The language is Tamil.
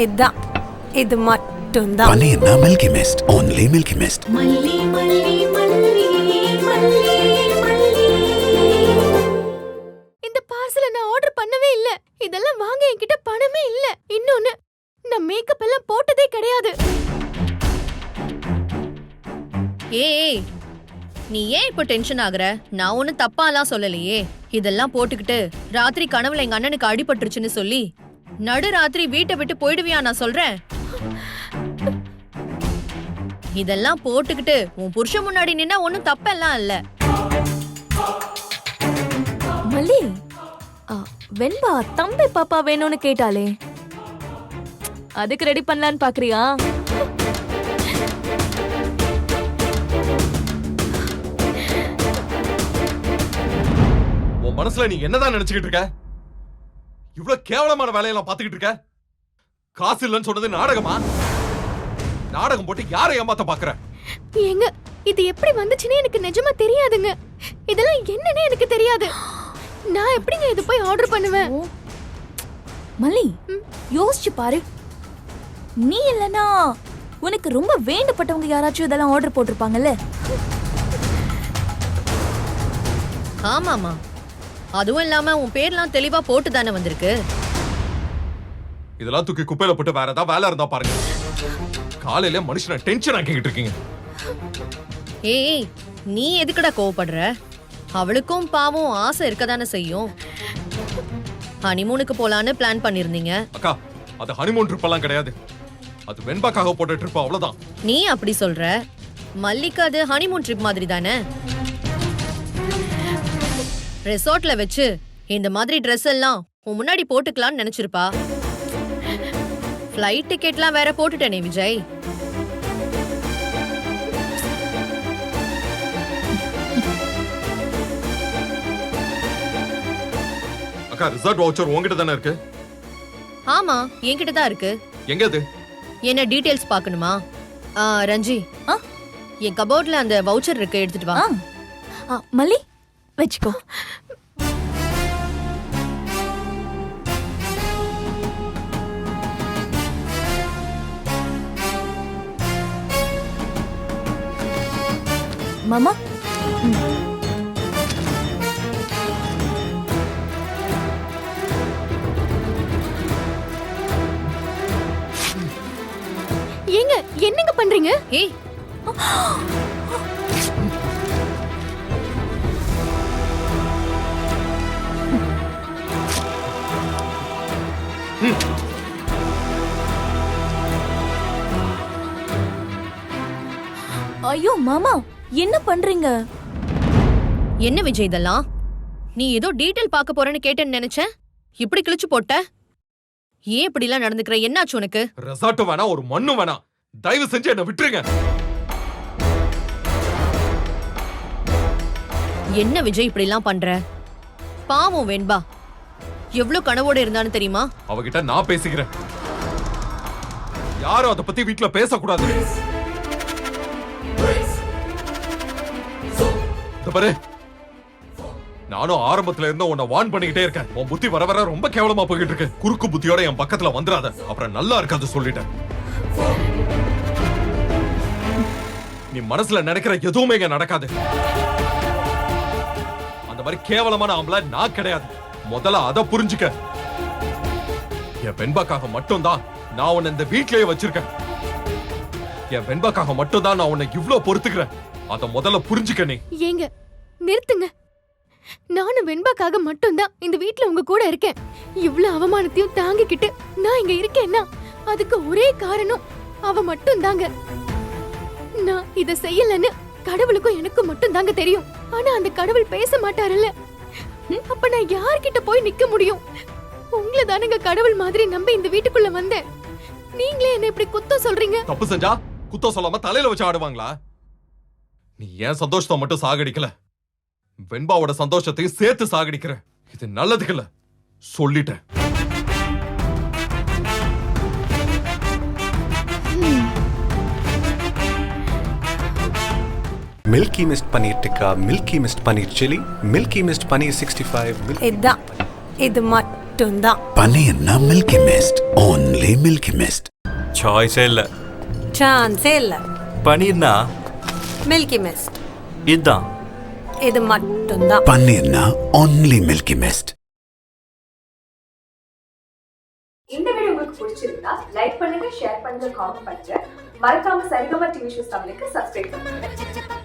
இதான் இது மட்டும்தான். மல்லினா milky mist, only milky mist. மல்லி மல்லி மல்லி மல்லி மல்லி. இந்த பார்சலை நான் ஆர்டர் பண்ணவே இல்ல. இதெல்லாம் வாங்க என்கிட்ட பணமே இல்ல. இன்னொன்னு, நான் மேக்கப் எல்லாம் போட்டதே கிடையாது. ஏய், நீ ஏன் இப்போ டென்ஷன் ஆகுற? நான் ஒன்னும் தப்பாலாம் சொல்லலையே. இதெல்லாம் போட்டுக்கிட்டு ராத்திரி கனவுல எங்க அண்ணனுக்கு அடிபட்டுருச்சுன்னு சொல்லி நடு ராத்திரி வீட்டை விட்டு போயிடுவியா? நான் சொல்றேன். இதெல்லாம் போட்டுக்கிட்டு உன் புருஷன் முன்னாடி நின்னா ஒன்னும் தப்பெல்லாம் இல்ல. மல்லி, வெண்பா தம்பி பாப்பா வேணும்னு கேட்டாலே, அதுக்கு ரெடி பண்ணலான்னு பாக்குறியா? உன் மனசுல நீ என்னதான் நினைச்சுக்கிட்டு இருக்க? இவ்வளவு கேவலமான வேலையெல்லாம் பாத்துக்கிட்டு இருக்க? காசு இல்லைன்னு சொன்னது நாடகமா? நாடகம் போட்டு யாரை ஏமாத்த பாக்குற? ஏங்க, இது எப்படி வந்துச்சுன்னு எனக்கு நிஜமா தெரியாதுங்க. இதெல்லாம் என்னன்னு எனக்கு தெரியாது. நான் எப்படிங்க இது போய் ஆர்டர் பண்ணுவேன்? மல்லி, யோசிச்சு பாரு. நீ இல்லனா உனக்கு ரொம்ப வேண்டப்பட்டவங்க யாராச்சும் இதெல்லாம் ஆர்டர் போட்டிருப்பாங்கல்ல? ஆமாமா, அதுவும் இல்லாம உன் பேர்லாம் தெளிவா போட்டு தானே வந்திருக்கு. இதெல்லாம் தூக்கி குப்பையில போட்டு வேற ஏதாவது வேலை இருந்தா பாருங்க. காலையில மனுஷனை டென்ஷன் ஆக்கிக்கிட்டு இருக்கீங்க. ஏய், நீ எதுக்குடா கோவப்படுற? அவளுக்கும் பாவம் ஆசை இருக்கதானே செய்யும். ஹனிமூனுக்கு போலான்னு பிளான் பண்ணிருந்தீங்க. அக்கா, அது ஹனிமூன் ட்ரிப் எல்லாம் கிடையாது. அது வெண்பாக்காக போட்ட ட்ரிப், அவ்வளவுதான். நீ அப்படி சொல்ற. மல்லிக்கு அது ஹனிமூன் ட்ரிப் மாதிரி தானே. ரெசார்ட்ல வச்சு இந்த மாதிரி ட்ரெஸ் எல்லாம் உன் முன்னாடி போட்டுக்கலாம்னு நினைச்சிருப்பா. ஃப்ளைட் டிக்கெட்லாம் வேற போட்டுட்டேனே விஜய். அக்கா, ரிசார்ட் வவுச்சர் உங்ககிட்ட தானே இருக்கு? ஆமா, என்கிட்ட தான் இருக்கு. எங்க அது? என்ன டீடைல்ஸ் பார்க்கணுமா? ரஞ்சி, என் கபோர்ட்ல அந்த வவுச்சர் இருக்கு, எடுத்துட்டு வா. மல்லி, வெச்சுக்கோ. மாமா, ஏங்க, என்னங்க பண்றீங்க? ஏய், ஐயோ மாமா, என்ன பண்றீங்க? என்ன விஜய் இதெல்லாம்? நீ ஏதோ டீடைல் பார்க்க போறேன்னு கேட்டேன்னு நினைச்சேன். இப்படி கிழிச்சு போட்ட. ஏன் இப்படி எல்லாம் நடந்துக்கிற? என்னாச்சு உனக்கு? ரெசார்ட்டும் வேணா, ஒரு மண்ணும் வேணா. தயவு செஞ்சு என்ன விட்டுருங்க. என்ன விஜய் இப்படி எல்லாம் பண்ற? பாவம் வெண்பா எவ்வளவு கனவோட இருந்தான்னு தெரியுமா? அவகிட்ட நான் பேசிக்கிறேன். யாரும் அதை பத்தி வீட்டுல பேசக்கூடாது. பாரு, நானும் ஆரம்பத்துல இருந்து உன்னை வார்ன் பண்ணிக்கிட்டே இருக்கேன். உன் புத்தி வர வர ரொம்ப கேவலமா போயிட்டு இருக்கு. குறுக்கு புத்தியோட என் பக்கத்துல வந்துடாத, அப்புறம் நல்லா இருக்காது சொல்லிட்டேன். நீ மனசுல நினைக்கிற எதுவுமே இங்க நடக்காது. அந்த மாதிரி கேவலமான ஆம்பளை நான் கிடையாது. முதல்ல அத புரிஞ்சுக்க. என் வெண்பாக்காக மட்டும்தான் நான் உன்னை இந்த வீட்லயே வச்சிருக்கேன். என் வெண்பாக்காக மட்டும்தான் நான் உன்னை இவ்ளோ பொறுத்துக்கிறேன். அத முதல்ல புரிஞ்சுக்க. நீ ஏங்க, நிறுத்துங்க. நானும் வெண்பாக்காக மட்டும்தான் இந்த வீட்ல உங்க கூட இருக்கேன். இவ்ளோ அவமானத்தையும் தாங்கிக்கிட்டு நான் இங்க இருக்கேன்னா அதுக்கு ஒரே காரணம் அவ மட்டும் தாங்க. நான் இத செய்யலன்னு கடவுளுக்கும் எனக்கும் மட்டும் தாங்க தெரியும். ஆனா அந்த கடவுள் பேச மாட்டாருல்ல. அப்ப நான் யார்கிட்ட போய் நிக்க முடியும்? உங்களை தானுங்க கடவுள் மாதிரி நம்ப இந்த வீட்டுக்குள்ள வந்தேன். நீங்களே என்ன இப்படி குத்தம் சொல்றீங்க? தப்பு செஞ்சா குத்தம் சொல்லாம தலையில வச்சு ஆடுவாங்களா? நீ ஏன் சந்தோஷத்தை மட்டும் சாகடிக்கல, வெண்பாவோட சந்தோஷத்தையும் சேர்த்து சாகடிக்கிற. இது நல்லதுக்கு இல்ல, சொல்லிட்டேன். Milky mist paneer tikka, milky mist paneer chilli, milky mist paneer 65. இதான் இது மட்டும் மட்டும்தான். பன்னீர்னா milky mist, only milky mist. சாய்ஸே இல்ல. சான்ஸே இல்ல. பனீர்னா மில்கி மிஸ்ட். இதுதான். இது மட்டும்தான். பன்னீர்னா only மில்கி மிஸ்ட். இந்த வீடியோ உங்களுக்கு பிடிச்சிருந்தா லைக் பண்ணுங்க, ஷேர் பண்ணுங்க, காமெண்ட் பண்ணுங்க. மறக்காம சரிகமா டிவி ஷோஸ் தமிழுக்கு சப்ஸ்கிரைப் பண்ணுங்க.